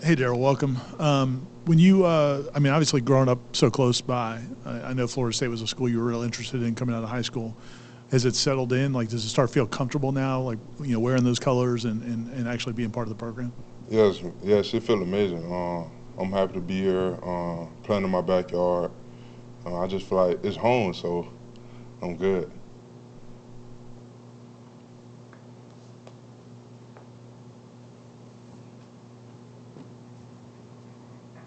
Hey, Darrell, welcome. When you, I mean, obviously growing up so close by, I know Florida State was a school you were real interested in coming out of high school. Has it settled in? Like, does it start to feel comfortable now, like, wearing those colors and actually being part of the program? Yes, it feels amazing. I'm happy to be here, playing in my backyard. I just feel like it's home, so I'm good.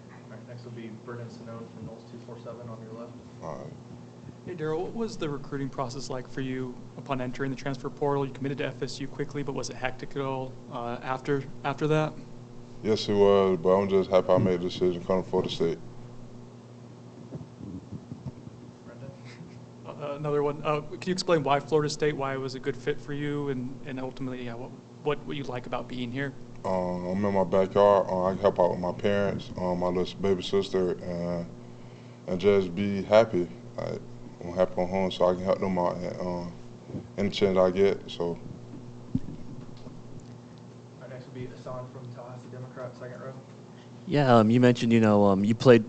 All right, next will be Brendan Sinone from Noles 247 on your left. All right. Hey, Darrell, what was the recruiting process like for you upon entering the transfer portal? You committed to FSU quickly, but was it hectic at all after that? Yes, it was, but I'm just happy I made the decision coming for the state. Brendan? Another one. Can you explain why Florida State, why it was a good fit for you, and ultimately, yeah, what you like about being here? I'm in my backyard. I can help out with my parents, my little baby sister, and just be happy. I'm happy I'm home, so I can help them out any chance I get. So. All right, next will be Hassan from Tallahassee Democrat, second row. Yeah, you mentioned, you played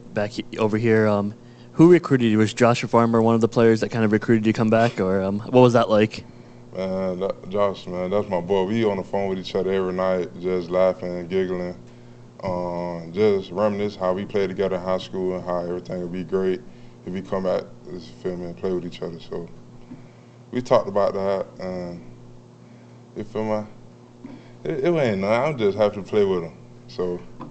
over here. Who recruited you? Was Joshua Farmer one of the players that kind of recruited you to come back, or what was that like? Man, Josh, man, that's my boy. We on the phone with each other every night, just laughing and giggling, just reminisce how we played together in high school and how everything would be great if we come back, feel me, and play with each other. So we talked about that, and you feel me? It ain't nothing. I'm just happy to play with him. So. All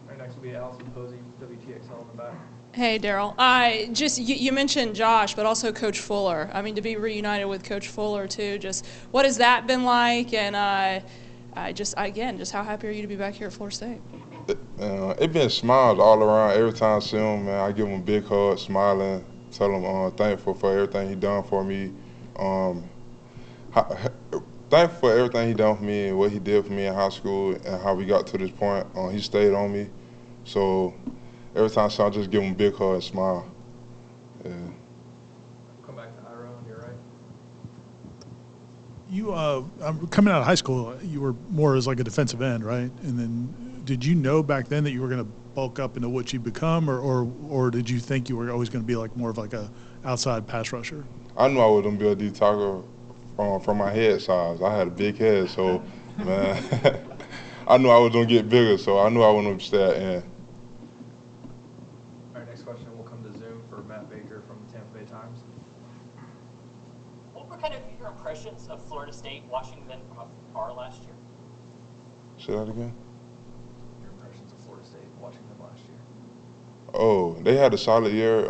right, next will be Allison Posey, WTXL in the back. Hey, Darrell. You mentioned Josh, but also Coach Fuller. I mean, to be reunited with Coach Fuller too. Just what has that been like? And just how happy are you to be back here at Florida State? It been smiles all around. Every time I see him, man, I give him a big hug, smiling, tell him thankful for everything he done for me. Thankful for everything he done for me and what he did for me in high school and how we got to this point. He stayed on me, so. Every time I saw him, just give him a big hug and smile. Yeah. Come back to Ira on your right. You, coming out of high school, you were more as like a defensive end, right? And then did you know back then that you were going to bulk up into what you'd become, or did you think you were always going to be like more of like a outside pass rusher? I knew I was going to be a D tackle from my head size. I had a big head, so, man, I knew I was going to get bigger, so I knew I wanted to stay at end. Your impressions of Florida State watching them from afar last year? Say that again? Your impressions of Florida State watching them last year? Oh, they had a solid year.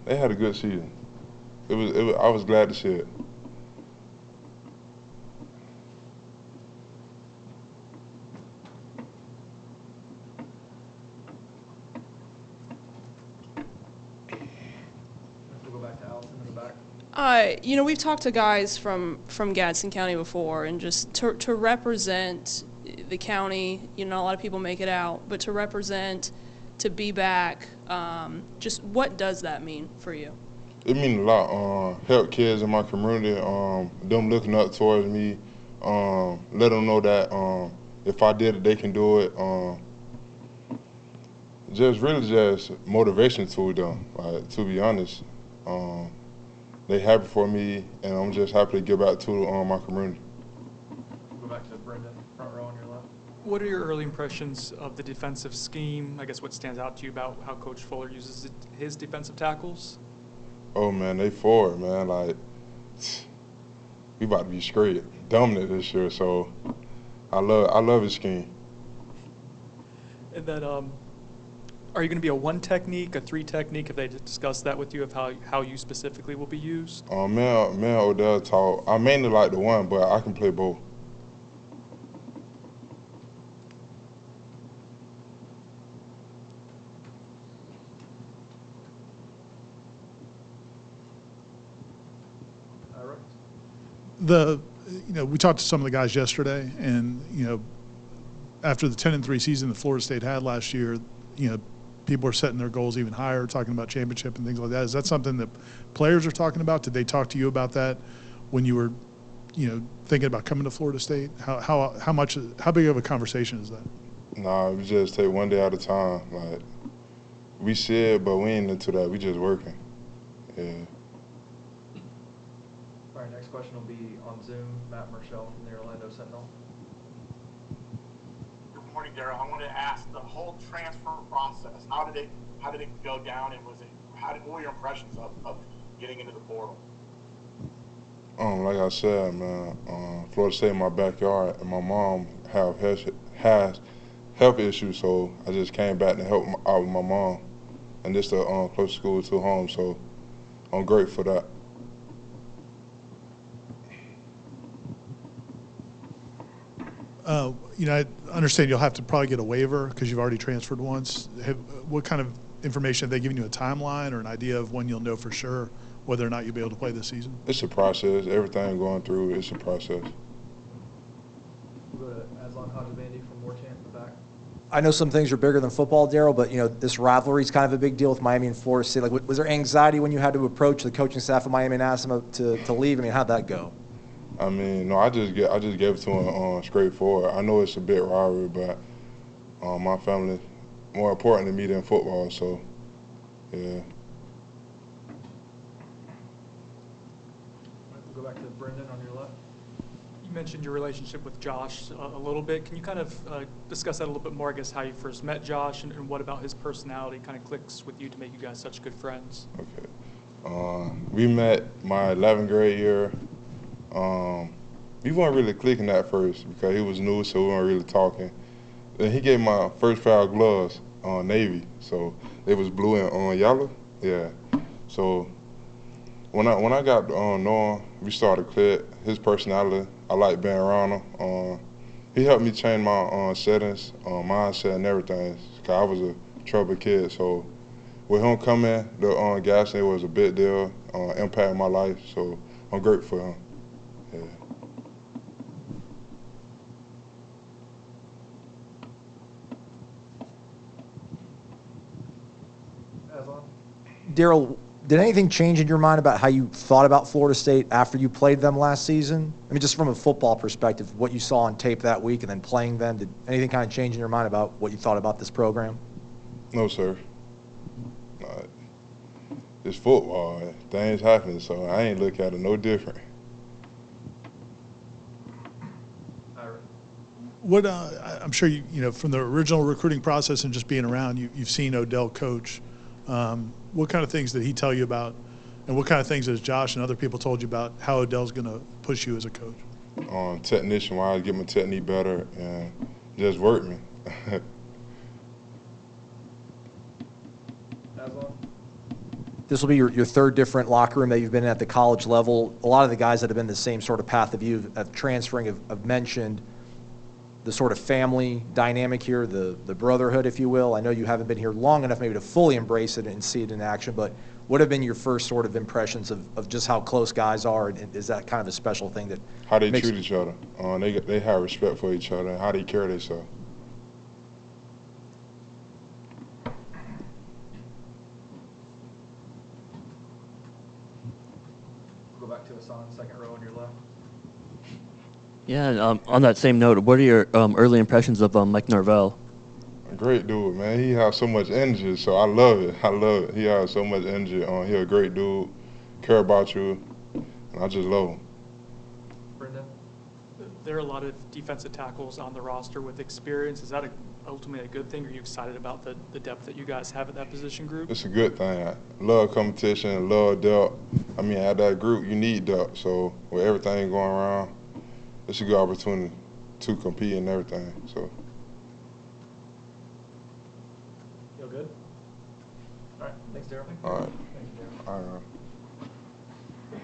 They had a good season. I was glad to see it. We've talked to guys from Gadsden County before, and just to represent the county, a lot of people make it out, but to represent, to be back, just what does that mean for you? It means a lot. Help kids in my community, them looking up towards me, let them know that if I did it, they can do it. Just motivation to them, to be honest. They happy for me, and I'm just happy to give back to my community. We'll go back to Brendan, front row on your left. What are your early impressions of the defensive scheme? I guess what stands out to you about how Coach Fuller uses his defensive tackles? Oh, man, they forward, man. Like, we about to be straight dominant this year, so I love his scheme. And then, are you going to be a one technique, a three technique? Have they discussed that with you of how you specifically will be used? Me and Odell talk. I mainly like the one, but I can play both. We talked to some of the guys yesterday, and after the 10-3 season that Florida State had last year, people are setting their goals even higher, talking about championship and things like that. Is that something that players are talking about? Did they talk to you about that when you were thinking about coming to Florida State? How big of a conversation is that? Nah, we just take one day at a time. Like, we said, but we ain't into that. We just working. Yeah. All right, next question will be on Zoom. Matt Marshall from the Orlando Sentinel. Good morning, Darrell. I wanted to ask the whole transfer process. How did it go down, and what were your impressions of getting into the portal? Like I said, man, Florida State in my backyard, and my mom has health issues, so I just came back to help out with my mom, and this the close school to home, so I'm grateful for that. I understand you'll have to probably get a waiver because you've already transferred once. What kind of information have they given you? A timeline or an idea of when you'll know for sure whether or not you'll be able to play this season? It's a process. Everything going through, it's a process. We'll go to Aslan Hajabandi from Warchant in the back. I know some things are bigger than football, Darrell, but this rivalry is kind of a big deal with Miami and Florida State. Like, was there anxiety when you had to approach the coaching staff of Miami and ask them to leave? I mean, how'd that go? I mean, no, I just gave it to him straightforward. I know it's a big rivalry, but my family more important to me than football, so yeah. We'll go back to Brendan on your left. You mentioned your relationship with Josh a little bit. Can you kind of discuss that a little bit more, I guess, how you first met Josh and what about his personality kind of clicks with you to make you guys such good friends? Okay. We met my 11th grade year. We weren't really clicking at first because he was new, so we weren't really talking. Then he gave my first pair of gloves, Navy, so they was blue and yellow. Yeah. So when I got to know him, we started to click. His personality, I like being around him. He helped me change my settings, mindset, and everything. Cause I was a troubled kid, so with him coming, the Gadsden was a big deal, impacted my life. So I'm grateful for him. Yeah. Aslan? Darrell, did anything change in your mind about how you thought about Florida State after you played them last season? I mean, just from a football perspective, what you saw on tape that week and then playing them, did anything kind of change in your mind about what you thought about this program? No, sir. It's football. Things happen, so I ain't look at it no different. What I'm sure from the original recruiting process and just being around, you've seen Odell coach. What kind of things did he tell you about, and what kind of things has Josh and other people told you about how Odell's going to push you as a coach? Technician-wise, get my technique better and just work me. Aslan? This will be your third different locker room that you've been in at the college level. A lot of the guys that have been the same sort of path of you of transferring have mentioned the sort of family dynamic here, the brotherhood, if you will. I know you haven't been here long enough maybe to fully embrace it and see it in action, but what have been your first sort of impressions of just how close guys are, and is that kind of a special thing that how they treat each other? They have respect for each other and how they carry themselves. We'll go back to Hassan, second row on your left. Yeah, on that same note, what are your early impressions of Mike Norvell? A great dude, man. He has so much energy, so I love it. I love it. He has so much energy. He a great dude, care about you, and I just love him. Brendan? There are a lot of defensive tackles on the roster with experience. Is that ultimately a good thing? Are you excited about the depth that you guys have at that position group? It's a good thing. I love competition, love depth. I mean, at that group, you need depth. So with everything going around, it's a good opportunity to compete and everything. So. Feel good? All right. Thanks, Darrell. All right. Thank you, Darrell. All right.